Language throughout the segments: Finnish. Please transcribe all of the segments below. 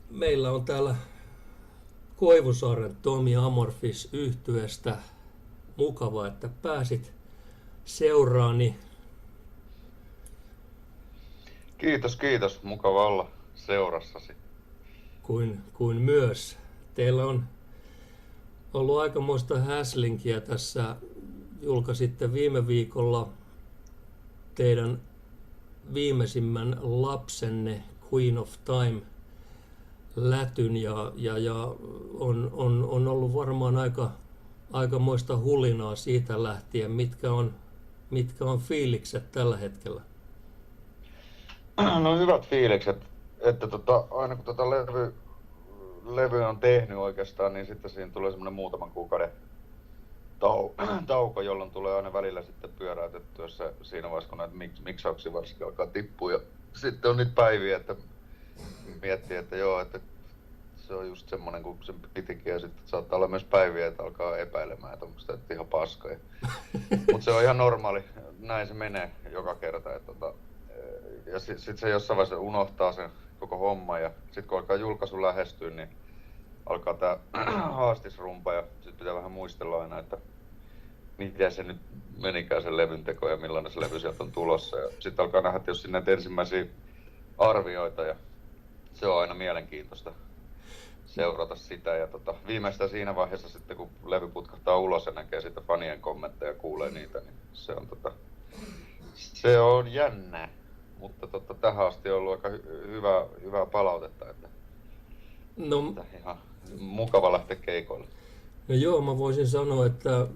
Meillä on täällä Koivusaaren Tomi Amorphis -yhtyeestä. Mukava, että pääsit seuraani. Kiitos, kiitos. Mukava olla seurassasi. Kuin myös. Teillä on ollut aikamoista häslinkiä tässä. Julkaisitte viime viikolla teidän viimeisimmän lapsenne Queen of Time -lätyn ja on ollut varmaan aikamoista hulinaa siitä lähtien. Mitkä on fiilikset tällä hetkellä? No hyvät fiilikset, että aina kun levy on tehnyt oikeastaan, niin sitten siinä tulee semmoinen muutaman kuukauden tauko, jolloin tulee aina välillä sitten pyöräytettyä se siinä vaiheessa, kun näitä miksauksia varsinkin alkaa tippua. Ja sitten on niitä päiviä, että miettii, että joo, että se on just semmoinen kuin sen pitikin, ja sitten saattaa olla myös päiviä, että alkaa epäilemään, että onko sitä ihan paska. Mutta se on ihan normaali, näin se menee joka kerta. Ja sitten se jossain vaiheessa unohtaa sen koko homma, ja sitten kun alkaa julkaisu lähestyä, niin alkaa tää haastisrumpa, ja sitten pitää vähän muistella aina, että miten se nyt menikään sen levyn teko ja millainen se levy sieltä on tulossa. Ja sitten alkaa nähdä tietysti näitä ensimmäisiä arvioita, ja se on aina mielenkiintoista seurata sitä. Ja viimeistään siinä vaiheessa sitten, kun levy putkahtaa ulos ja näkee sitä fanien kommentteja ja kuulee niitä, niin se on jännää. Mutta tähän asti on ollut aika hyvää palautetta, että ihan mukava lähteä keikoille. No joo, mä voisin sanoa, että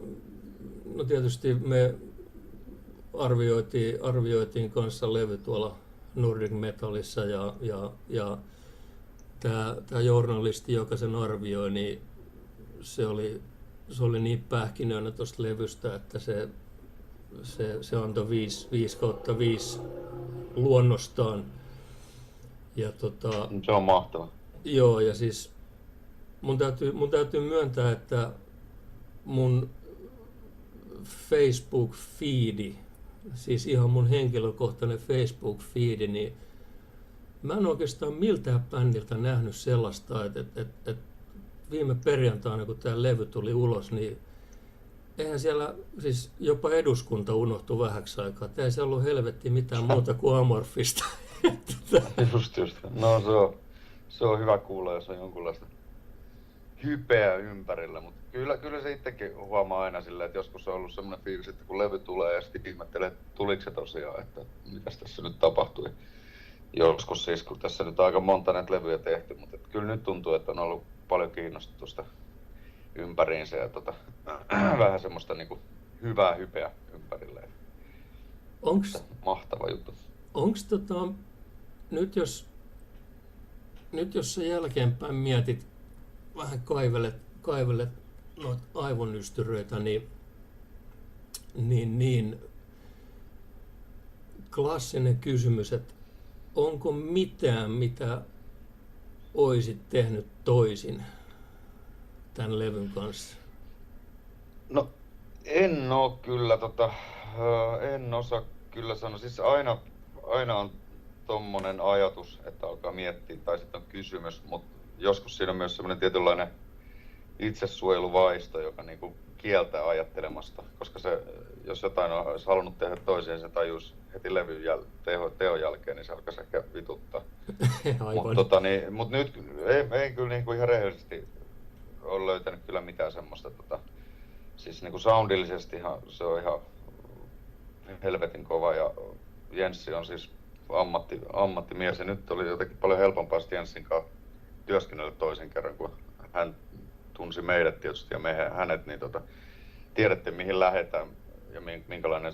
no tietysti me arvioitiin kanssa levy tuolla Nordic Metalissa ja tämä journalisti, joka sen arvioi, niin se oli niin pähkinöinä tuosta levystä, että se antoi 5/5 luonnostaan. Ja se on mahtava. Joo, ja siis mun täytyy myöntää, että mun Facebook-feedi, siis ihan mun henkilökohtainen Facebook-feedi, niin mä en oikeastaan miltään bändiltä nähnyt sellaista, että viime perjantaina, kun tää levy tuli ulos, niin eihän siellä, siis jopa eduskunta unohtui vähäksi aikaa, että ei se ollut helvetti mitään muuta kuin Amorphista. Just. No se on hyvä kuulla, jos on jonkunlaista hypeä ympärillä, mutta kyllä se itsekin huomaa aina silleen, että joskus on ollut semmoinen fiilis, että kun levy tulee ja sitten ihmettelee, että tuliko se tosiaan, että mitäs tässä nyt tapahtui. Joskus siis, kun tässä nyt on aika monta näitä levyjä tehty, mutta kyllä nyt tuntuu, että on ollut paljon kiinnostusta ympäriinsä ja vähän semmoista niinku hyvää hypeä ympärillä. Mahtava juttu. Onks nyt jos sä jälkeenpäin mietit, vähän kaivelet noita aivonystyröitä, niin klassinen kysymys, että onko mitään, mitä oisit tehnyt toisin tämän levyn kanssa? No en oo kyllä en osaa kyllä sanoa. Siis aina on tommonen ajatus, että alkaa miettiä tai sitten on kysymys, mutta joskus siinä on myös semmoinen tietynlainen itsesuojeluvaisto, joka niinku kieltää ajattelemasta, koska se, jos jotain olisi halunnut tehdä toiseen, se tajuisi heti levyn teon jälkeen, niin se alkaisi ehkä vituttaa. Mutta nyt ei kyllä niinku ihan rehellisesti ole löytänyt kyllä mitään semmoista, siis niinku soundillisesti se on ihan helvetin kova ja Jenssi on siis ammattimies ja nyt oli jotenkin paljon helpompaa Jenssin kanssa työskennellä toisen kerran, kun hän tunsi meidät tietysti ja me hänet, niin tiedettiin mihin lähdetään ja minkälainen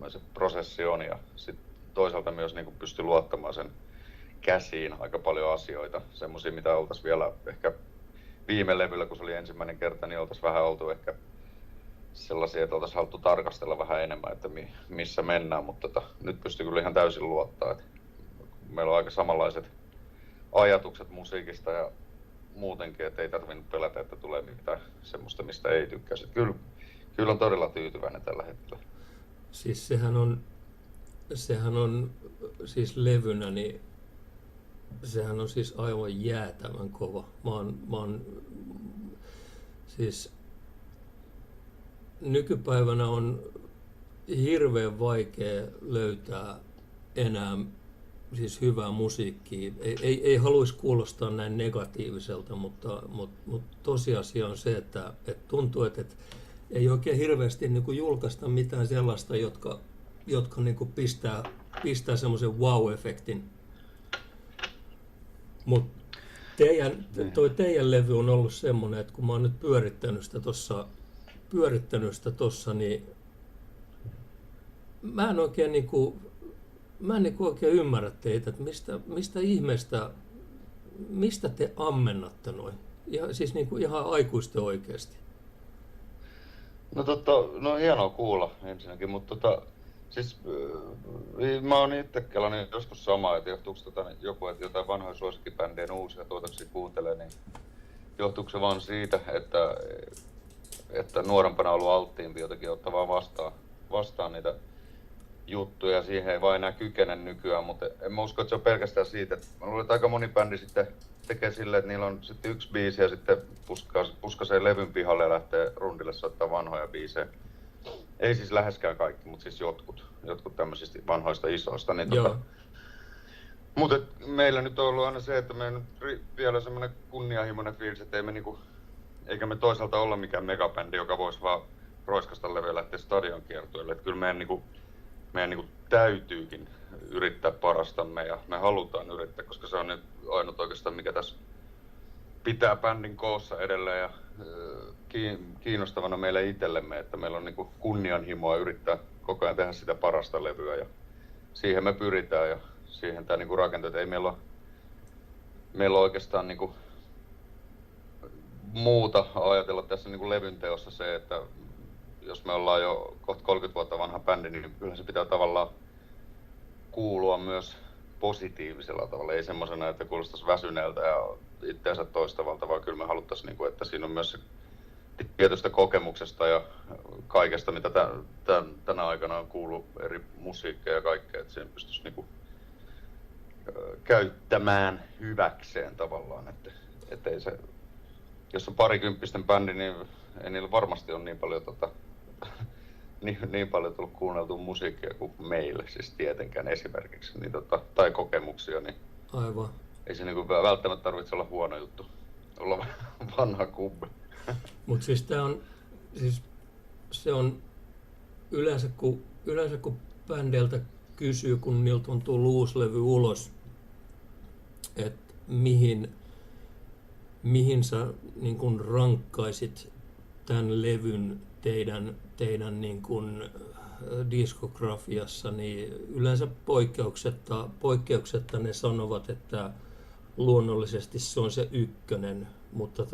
se prosessi on ja sitten toisaalta myös niin pystyi luottamaan sen käsiin aika paljon asioita, semmoisia mitä oltaisiin vielä ehkä viime levyllä, kun se oli ensimmäinen kerta, niin oltaisiin vähän oltu ehkä sellaisia, että oltaisiin haluttu tarkastella vähän enemmän, että missä mennään, mutta nyt pystyy kyllä ihan täysin luottaa, että meillä on aika samanlaiset ajatukset musiikista ja muutenkin, että ei tarvinnut pelätä, että tulee mitään semmoista, mistä ei tykkäisi. Kyllä on todella tyytyväinen tällä hetkellä. Siis sehän on siis levynä niin sehän on siis aivan jäätävän kova. Mä oon siis nykypäivänä on hirveän vaikea löytää enää siis hyvää musiikkia. Ei haluaisi kuulostaa näin negatiiviselta, mutta tosiasia on se, että tuntuu, että ei oikein hirveästi niin kuin julkaista mitään sellaista, jotka niin kuin pistää semmoisen wow-efektin. Mutta teidän levy on ollut semmoinen, että kun mä oon nyt pyörittänyt sitä tossa, niin mä en oikein oikein ymmärrä teitä, että mistä ihmeestä, mistä te ammennatte noin? Siis niin kuin ihan aikuisten oikeasti. No hienoa kuulla ensinnäkin, mutta siis mä oon itse kelannut joskus samaa, että johtuuko joku, että jotain vanhoja suosikkibändien uusia tuotoksia kuuntelee, niin johtuuko se vaan siitä, että nuorempana on ollut alttiimpi jotenkin ottaa vaan vastaan niitä juttuja, ja siihen ei vaan enää kykene nykyään, mutta en mä usko, että se on pelkästään siitä, että mä luulen, että aika moni bändi sitten tekee silleen, että niillä on sitten yksi biisi ja sitten puskasee levyn pihalle ja lähtee rundille soittaa vanhoja biisejä. Ei siis läheskään kaikki, mutta siis jotkut tämmöisistä vanhoista isoista. Niin mutta meillä nyt on ollut aina se, että meillä on vielä semmoinen kunnianhimoinen fiilis, että eikä me toisaalta olla mikään megabändi, joka voisi vaan roiskasta leveä lähteä stadionkiertueelle. Että kyllä meidän täytyykin yrittää parastamme ja me halutaan yrittää, koska se on nyt ainut oikeastaan, mikä tässä pitää bändin koossa edelleen ja kiinnostavana meille itsellemme, että meillä on kunnianhimoa yrittää koko ajan tehdä sitä parasta levyä ja siihen me pyritään ja siihen tämä rakentuu, että ei meillä ole oikeastaan muuta ajatella tässä levyn teossa se, että jos me ollaan jo kohta 30 vuotta vanha bändi, niin kyllä se pitää tavallaan kuulua myös positiivisella tavalla, ei semmoisena, että kuulostaisi väsyneeltä ja itseänsä toistavalta, vaan kyllä me haluttaisiin, että siinä on myös se tietystä kokemuksesta ja kaikesta, mitä tänä aikana on kuullut eri musiikkeja ja kaikkea, että sen pystyisi käyttämään hyväkseen tavallaan, että ei se, jos on parikymppisten bändi, niin ei niillä varmasti ole niin paljon niin paljon tullut kuunneltua musiikkia kuin meille, siis tietenkään esimerkiksi, niin tai kokemuksia, niin aivan. Ei se välttämättä tarvitse olla huono juttu, olla vanha kubbe. Mutta siis se on yleensä kun bändeiltä kysyy, kun niiltä on tullut uusi levy ulos, että mihin sä niin kun rankkaisit tämän levyn teidän niin kun diskografiassa, niin yleensä poikkeuksetta ne sanovat, että luonnollisesti se on se ykkönen, mutta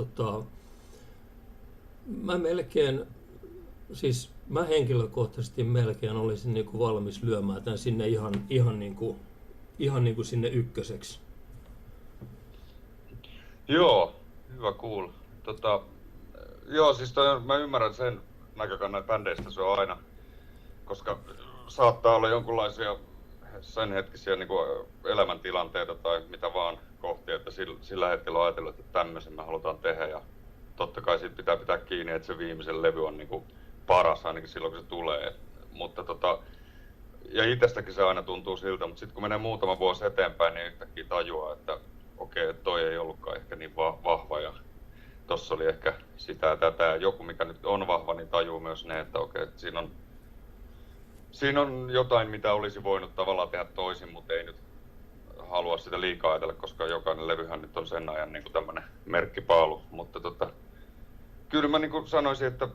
mä henkilökohtaisesti melkein olisin niin kuin valmis lyömään tämän sinne ihan niin kuin sinne ykköseksi. Joo, hyvä kuulla. Joo, siis mä ymmärrän sen näkökannan, että bändeistä se on aina, koska saattaa olla jonkunlaisia sen hetkisiä niin kuin elämäntilanteita tai mitä vaan kohtia, että sillä hetkellä on ajatellut, että tämmöisen me halutaan tehdä ja totta kai siitä pitää pitää kiinni, että se viimeisen levy on niin kuin paras ainakin silloin, kun se tulee. Mutta ja itsestäkin se aina tuntuu siltä, mutta sitten kun menee muutama vuosi eteenpäin, niin yhtäkkiä tajuaa, että okei, toi ei ollutkaan ehkä niin vahva ja tossa oli ehkä sitä ja tätä ja joku, mikä nyt on vahva, niin tajuu myös ne, että okei, että siinä on jotain, mitä olisi voinut tavallaan tehdä toisin, mutta ei nyt halua sitä liikaa ajatella, koska jokainen levyhän nyt on sen ajan niin kuin tämmöinen merkkipaalu. Mutta kyllä mä niin kuin sanoisin, että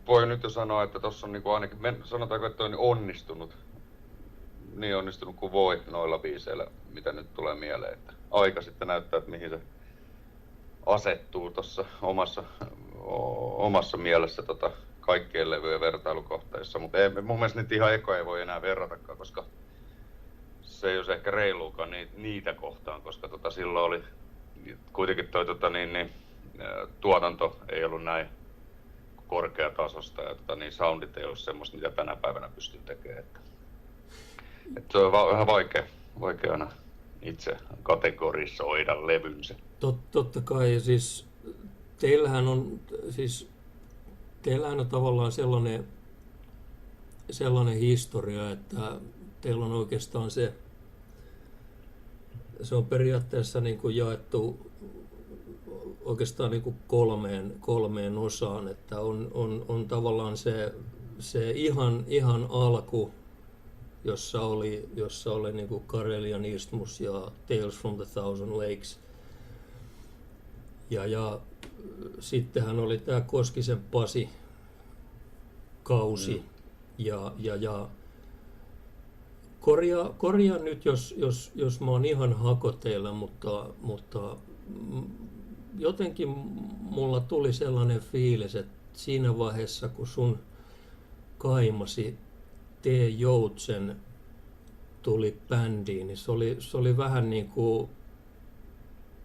voi nyt jo sanoa, että tuossa on niin kuin ainakin, sanotaanko, että on onnistunut, niin onnistunut kuin voi noilla biiseillä, mitä nyt tulee mieleen. Että aika sitten näyttää, että mihin se asettuu tuossa omassa mielessä kaikkien levyjen vertailukohteissa, mutta mun mielestä niitä ihan ekoja ei voi enää verratakaan, koska se ei olisi ehkä reiluukaan niitä kohtaan, koska silloin oli kuitenkin tuotanto ei ollut näin korkeatasosta ja soundit ei ollut semmoista, mitä tänä päivänä pystyy tekemään. Että se on vähän vaikea aina itse kategorisoida levynsä. Totta kai, siis teillähän on tavallaan sellainen historia, että teillä on oikeastaan se on periaatteessa niin kuin jaettu oikeastaan niin kuin kolmeen osaan, että on tavallaan se ihan alku, jossa oli niin kuin Karelian Isthmus ja Tales from the Thousand Lakes. Ja sittenhän oli tämä Koskisen Pasi kausi. Ja korjaa nyt, jos mä oon ihan hakoteilla, mutta jotenkin mulla tuli sellainen fiilis, että siinä vaiheessa, kun sun kaimasi T. Joutsen tuli bändiin, niin se oli vähän niin kuin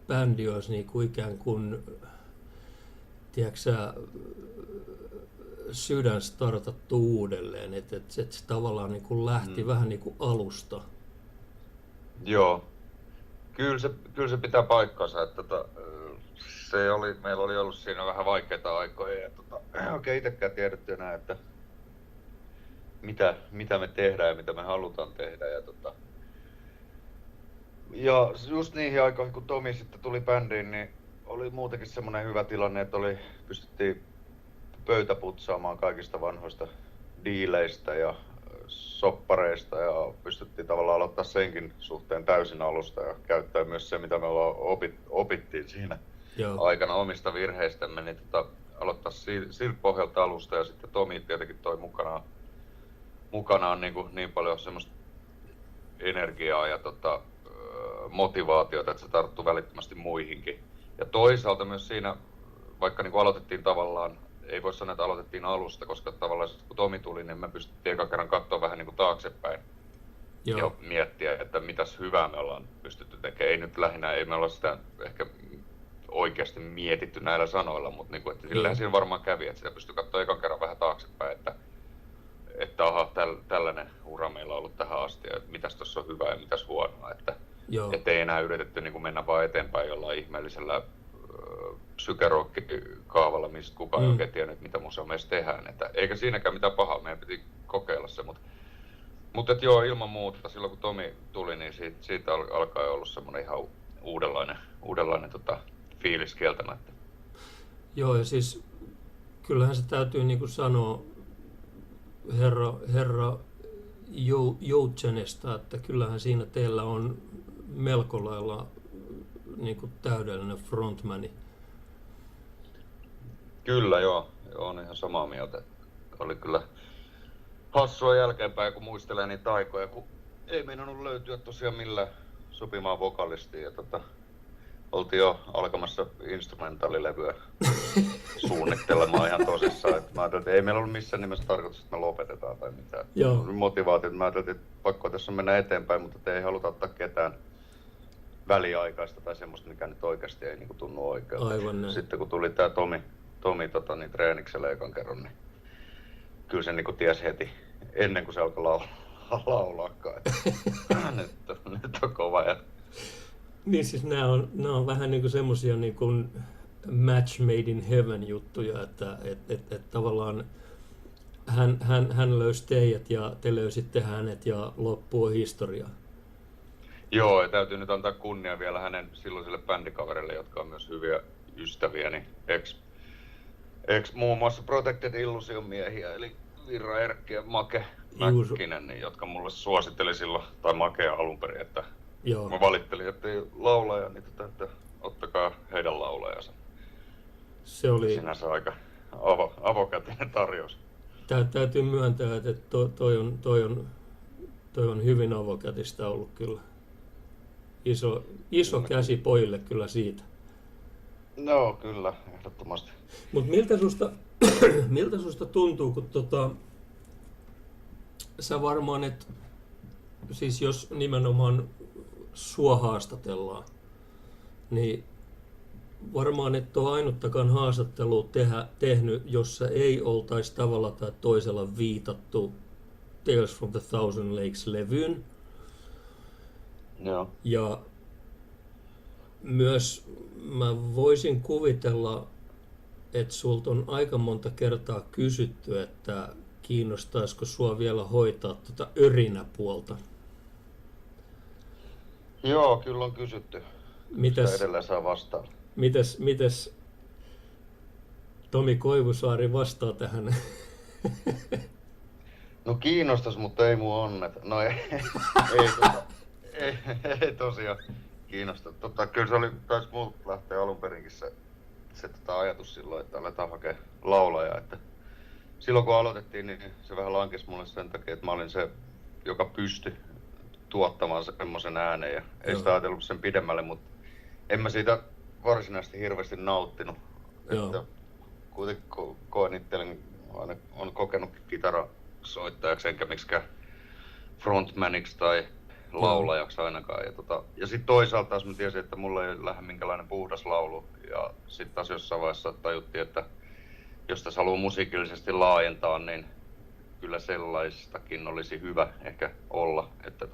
bändi olisi niin kuin ikään kuin, tiedätkö sä, sydän startattu uudelleen, että se tavallaan niin kuin lähti vähän niin kuin alusta. Joo, kyllä se pitää paikkansa, että meillä oli ollut siinä vähän vaikeita aikoja ja oikein itsekään tiedetty enää, että mitä me tehdään ja mitä me halutaan tehdä. Ja just niihin aikoihin, kun Tomi sitten tuli bändiin, niin oli muutenkin semmoinen hyvä tilanne, että pystyttiin pöytäputsaamaan kaikista vanhoista diileistä ja soppareista ja pystyttiin tavallaan aloittaa senkin suhteen täysin alusta ja käyttää myös se, mitä me opittiin siinä aikana omista virheistämme, niin aloittaa siltä pohjalta alusta ja sitten Tomi tietenkin toi mukanaan niin paljon semmoista energiaa ja motivaatiota, että se tarttui välittömästi muihinkin. Ja toisaalta myös siinä, vaikka niin kuin aloitettiin tavallaan, ei voi sanoa, että aloitettiin alusta, koska tavallaan kun Tomi tuli, niin me pystyttiin eka kerran katsoa vähän niin kuin taaksepäin. Joo. Ja miettiä, että mitäs hyvää me ollaan pystytty tekemään. Ei me olla sitä ehkä oikeasti mietitty näillä sanoilla, mutta niin kuin, että sillähän siinä varmaan kävi, että sitä pystyy katsoa ekan kerran vähän taaksepäin, että aha, tällainen ura meillä on ollut tähän asti, ja mitäs tuossa on hyvää ja mitäs huonoa, että ei enää yritetty niin kuin mennä vaan eteenpäin jollain ihmeellisellä psykerokkikaavalla, mistä kukaan ei oikein tiennyt, mitä museomeissa tehdään, että eikä siinäkään mitään pahaa, meidän piti kokeilla se, mutta joo, ilman muuta, silloin kun Tomi tuli, niin siitä alkaa ollut semmoinen ihan uudenlainen fiilis kieltämättä. Joo, ja siis kyllähän se täytyy niin kuin sanoa herra Joutsenesta, että kyllähän siinä teillä on melko lailla niin kuin täydellinen frontmani. Kyllä joo, on ihan samaa mieltä. Oli kyllä hassua jälkeenpäin, kun muistelee niitä aikoja, kun ei meinannut löytyä tosiaan millään sopimaan vokalistiin. Ja oltiin jo alkamassa instrumentaalilevyä suunnittelemaan ihan tosissaan. Mä ajattelin, että ei meillä ollut missään nimessä tarkoitus, että me lopetetaan tai mitään. Motivaatiot. Mä ajattelin, että pakko tässä mennä eteenpäin, mutta ei haluta ottaa ketään väliaikaista tai semmoista, mikä nyt oikeasti ei niin kuin tunnu oikealta. Sitten kun tuli tää Tomi treenikselle ekan kerran, niin kyllä se niin kuin tiesi heti ennen kuin se alkoi laulaakaan, että nyt on kova jätkä. Niin siis nämä on vähän niin kuin semmosia niin kuin match made in heaven juttuja, että tavallaan hän löysi teidät ja te löysitte hänet ja loppu on historia. Joo, ja täytyy nyt antaa kunnia vielä hänen silloisille bändikavereille, jotka on myös hyviä ystäviä, niin muun muassa Protected Illusion miehiä, eli Virra Erkki ja Make Mäkkinen, niin, jotka mulle suositteli silloin, tai Makea alun perin, että mä valittelin, että ei laulaja, niin että ottakaa heidän laulajansa. Se oli sinänsä aika avokätinen tarjous. Täytyy myöntää, että toi on hyvin avokätistä ollut kyllä. Iso käsi pojille kyllä siitä. No kyllä, ehdottomasti. Mutta miltä susta tuntuu, kun sä varmaan, että siis jos nimenomaan sua haastatellaan, niin varmaan et ole ainuttakaan haastattelua tehnyt, jossa ei oltaisi tavalla tai toisella viitattu Tales from the Thousand Lakes -levyyn. Joo. Ja myös mä voisin kuvitella, että sulta on aika monta kertaa kysytty, että kiinnostaisiko sua vielä hoitaa tuota örinäpuolta. Joo, kyllä on kysytty. Sitä edelleen saa vastaan. Mites Tomi Koivusaari vastaa tähän? No kiinnostas, mutta ei mun onnet. No ei tosiaan kiinnosta. Kyllä taisi multa lähteä alun perinkin se ajatus silloin, että aletaan hakea laulaja. Että silloin kun aloitettiin, niin se vähän lankesi mulle sen takia, että mä olin se, joka pystyi tuottamaan semmoisen äänen. Ja ei sitä ajatellut sen pidemmälle, mutta en mä siitä varsinaisesti hirveästi nauttinut. Että kuitenkin koen itselleni, on kokenut kitarasoittajaksi enkä miksikään frontmaniksi tai laulajaksi ainakaan. Ja sitten toisaalta taas mä tiesin, että mulla ei lähde minkälainen puhdas laulu. Ja sitten taas jossain vaiheessa tajuttiin, että jos tässä haluaa musiikillisesti laajentaa, niin kyllä sellaistakin olisi hyvä ehkä olla, että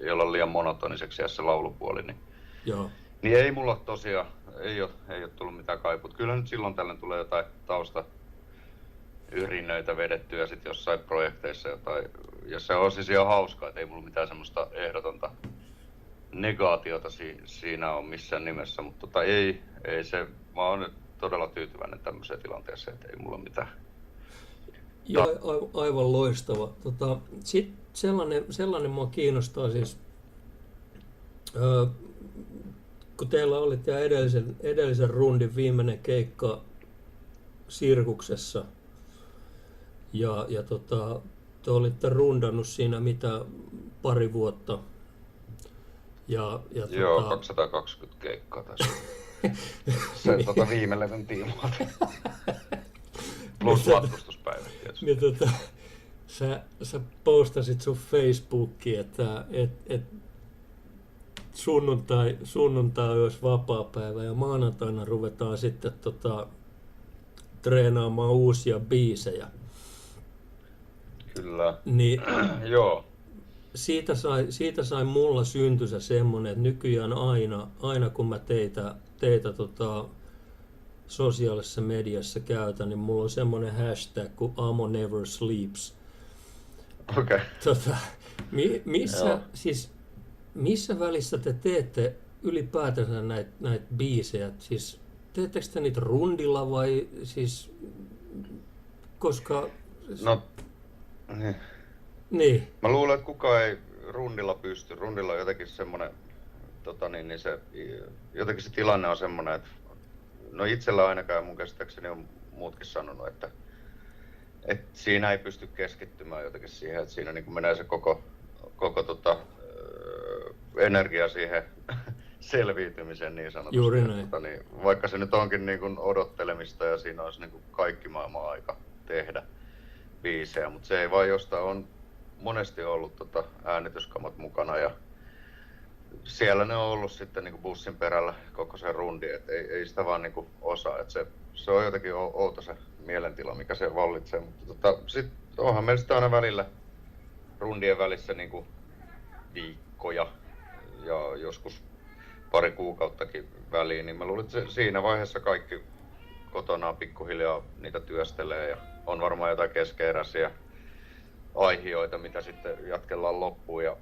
ei olla liian monotoniseksi jää se laulupuoli. Niin ei mulla tosiaan, ei ole tullut mitään kaiput. Kyllä nyt silloin tällöin tulee jotain taustayrhinöitä vedettyä sitten jossain projekteissa jotain. Ja se on siis ihan hauskaa, että ei mulla mitään semmoista ehdotonta negaatiota siinä ole missään nimessä. Mutta ei se, mä oon nyt todella tyytyväinen tämmöiseen tilanteeseen, että ei mulla mitään. Joo, aivan loistava. Sitten sellainen mua kiinnostaa siis, kun teillä oli tämä edellisen rundin viimeinen keikka Sirkuksessa ja te olitte rundannut siinä pari vuotta. Joo, 220 keikkaa tässä. Se viime levyn tiimoilta. Plus matkustuspäivät tietysti. Niin, sä postasit sun Facebookiin, että sunnuntai olisi vapaapäivä ja maanantaina ruvetaan sitten treenaamaan uusia biisejä. Kyllä. Niin, joo. Siitä sai mulla syntynsä semmonen, että nykyään aina kun mä teitä sosiaalisessa mediassa käytän, niin mulla on semmonen hashtag kuin Amo Never Sleeps. Okei. Missä välissä te teette ylipäätänsä näitä biisejä? Siis teettekö te niitä rundilla vai siis koska... No, niin. Mä luulen, että kukaan ei rundilla pysty. Rundilla on jotenkin semmonen, jotenkin se tilanne on semmonen, että no itsellä ainakaan mun käsittääkseni on muutkin sanonut, että siinä ei pysty keskittymään jotenkin siihen, että siinä niin kuin menee se koko energia siihen selviytymiseen niin sanotusti. Juuri näin. Vaikka se nyt onkin niin kuin odottelemista ja siinä olisi niin kuin kaikki maailman aika tehdä biisejä, mutta se ei vaan jostain on monesti ollut äänityskamat mukana ja siellä ne on ollut sitten niin kuin bussin perällä koko sen rundi, että ei sitä vaan niin kuin osaa, että se on jotenkin outo se mielentila, mikä se vallitsee, mutta sitten onhan meillä sitä aina välillä rundien välissä niin kuin viikkoja ja joskus pari kuukauttakin väliin, niin mä luulen, että siinä vaiheessa kaikki kotona pikkuhiljaa niitä työstelee ja on varmaan jotain keskeeräisiä aihioita, mitä sitten jatkellaan loppuun. Ja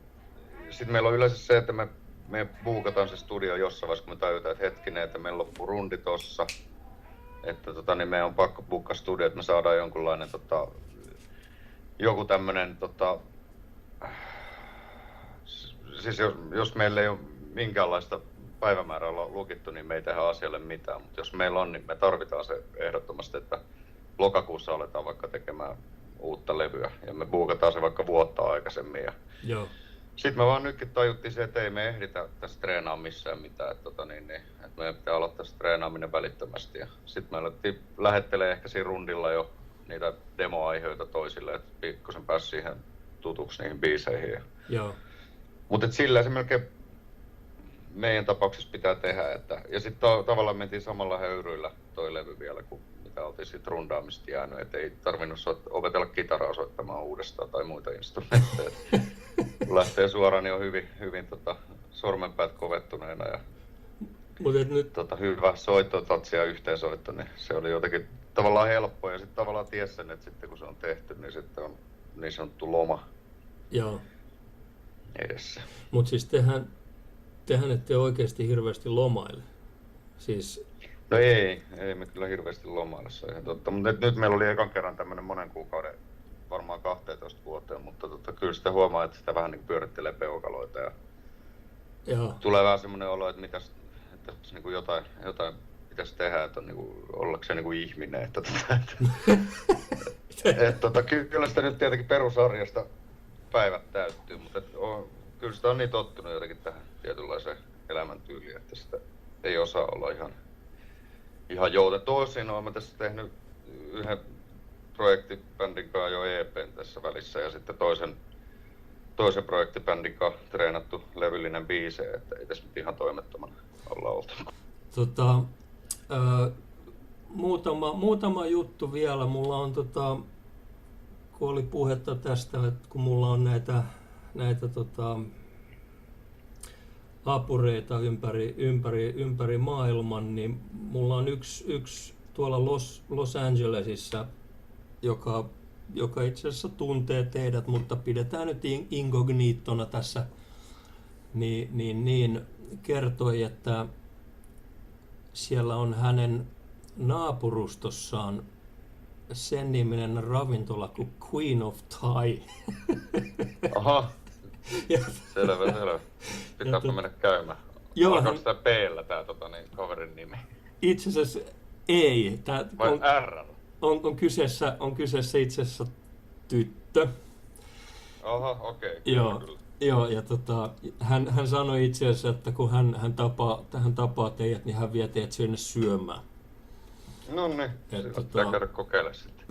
sitten meillä on yleensä se, että me buukataan se studio jossain vaiheessa, kun me tajutaan, että hetkinen, että meillä loppuu rundi tossa. Että niin meidän on pakko buukkaa studio, että me saadaan jonkunlainen joku tämmönen siis jos meillä ei ole minkäänlaista päivämäärää olla lukittu, niin me ei tehdä asialle mitään. Mutta jos meillä on, niin me tarvitaan se ehdottomasti, että lokakuussa aletaan vaikka tekemään uutta levyä ja me buukataan se vaikka vuotta aikaisemmin. Joo. Sitten me vaan nytkin tajuttiin se, että ei me ehditä tässä treenaa missään mitään, että meidän pitää aloittaa se treenaaminen välittömästi. Ja sitten me alettiin lähettelee ehkä siinä rundilla jo niitä demoaiheita toisille, että pikkusen pääsi siihen tutuksi niihin biiseihin. Joo. Mutta sillä se melkein meidän tapauksessa pitää tehdä. Ja sitten tavallaan mentiin samalla höyryillä toi levy vielä, kun mitä oltiin siitä rundaamista jäänyt. Että ei tarvinnut opetella kitaraa soittamaan uudestaan tai muita instrumentteja. kun lähtee suoraan, niin on hyvin sormenpäät kovettuneena ja nyt... hyvä soitto, tatsia yhteensoitto, niin se oli jotenkin tavallaan helppo ja sitten tavallaan ties sen, että sitten kun se on tehty, niin sitten on niin sanottu loma. Joo. Edessä. Mutta siis tehän ette oikeasti hirveästi lomaile. Siis... No ei me kyllä hirveästi lomaile, se on ihan totta. Mutta nyt meillä oli ekan kerran tämmöinen monen kuukauden, varmaan 12 vuoteen, mutta kyllä sitä huomaa, että sitä vähän niin pyörittelee peukaloita ja joo. Tulee vähän semmoinen olo, että niin kuin jotain pitäisi tehdä, että on niin kuin, ollakseen niin kuin ihminen. Kyllä sitä nyt tietenkin perusarjesta päivät täyttyy, mutta kyllä sitä on niin tottunut jotenkin tähän tietynlaiseen elämäntyyliin, että sitä ei osaa olla ihan jouten. Tosin olen mä tässä tehnyt yhden projektibändin kanssa jo EP:n tässä välissä ja sitten toisen projektibändin kanssa treenattu levyllinen biisejä, että ei tässä nyt ihan toimettomana olla oltu. Muutama juttu vielä. Mulla on kun oli puhetta tästä, että kun mulla on näitä apureita ympäri maailman, niin mulla on yksi tuolla Los Angelesissa, joka itse asiassa tuntee teidät, mutta pidetään nyt incognitona tässä, niin kertoi, että siellä on hänen naapurustossaan sen niminen ravintola kuin Queen of Thai. Aha, selvä. Pitääpä mennä käymään. Alkaako sitä P-llä tää kaverin nimi? Itse asiassa ei. Vai R? On kyseessä itse asiassa tyttö. Aha, okei. Joo, ja hän sanoi itse asiassa, että kun hän tapaa teidät, niin hän vie teidät sinne syömään. No niin, pitää käydä kokeilemaan sitten.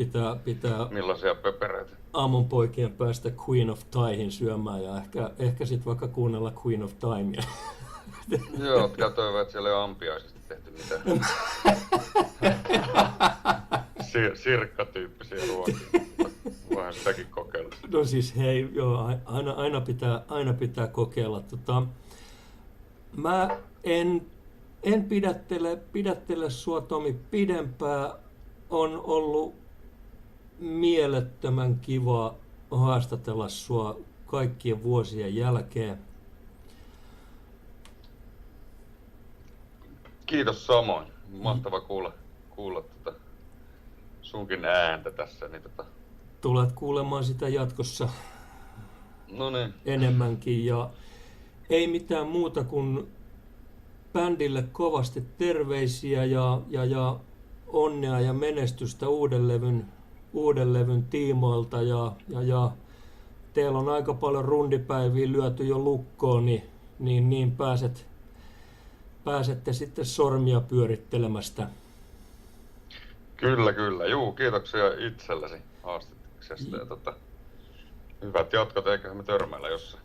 Pitää millaisia pöpereitä. Aamunpoikien päästä Queen of Thaihin syömään ja ehkä sitten vaikka kuunnella Queen of Timea. Joo, pitää toivoa, että siellä ei ole ampiaisesti tehty mitään. Sirkkatyyppisiä ruokia. Voihan sitäkin kokeilla. No siis hei, joo, aina pitää kokeilla. Mä en pidättele sua, Tomi, pidempään. On ollut mielettömän kiva haastatella sua kaikkien vuosien jälkeen. Kiitos samoin. Mahtava kuulla sunkin ääntä tässä. Niin Tulet kuulemaan sitä jatkossa enemmänkin. Ja ei mitään muuta kuin bändille kovasti terveisiä ja onnea ja menestystä uuden levyn tiimoilta. Ja teillä on aika paljon rundipäiviä lyöty jo lukkoon, niin pääsette sitten sormia pyörittelemästä. Kyllä. Juu, kiitoksia itsellesi haastatteluksesta. Ja hyvät jatkot, eiköhän me törmäillä jossain.